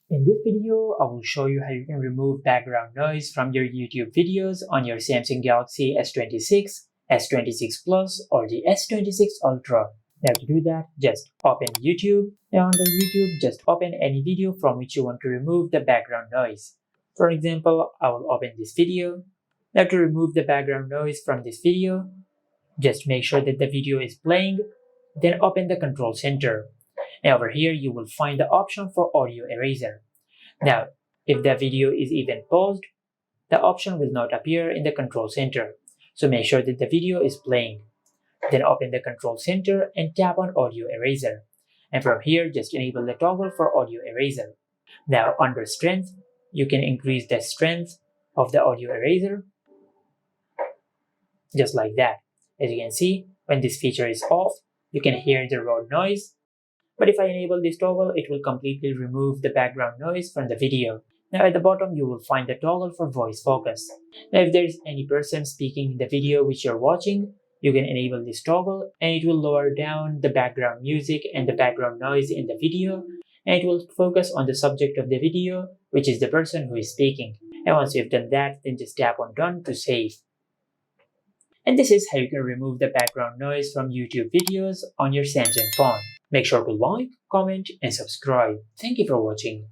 In this video, I will show you how you can remove background noise from your YouTube videos on your Samsung Galaxy S26, S26 Plus, or the S26 Ultra. Now to do that, just open YouTube, and under YouTube, just open any video from which you want to remove the background noise. For example, I will open this video. Now to remove the background noise from this video, just make sure that the video is playing, then open the control center. And over here, you will find the option for audio eraser. Now, if the video is even paused, the option will not appear in the control center. So make sure that the video is playing. Then open the control center and tap on audio eraser. And from here, just enable the toggle for audio eraser. Now, under strength, you can increase the strength of the audio eraser, just like that. As you can see, when this feature is off, you can hear the road noise. But if I enable this toggle, it will completely remove the background noise from the video. Now at the bottom, you will find the toggle for voice focus. Now if there is any person speaking in the video which you're watching, you can enable this toggle and it will lower down the background music and the background noise in the video, and it will focus on the subject of the video, which is the person who is speaking. And once you've done that, then just tap on done to save. And this is how you can remove the background noise from YouTube videos on your Samsung phone. Make sure to like, comment, and subscribe. Thank you for watching.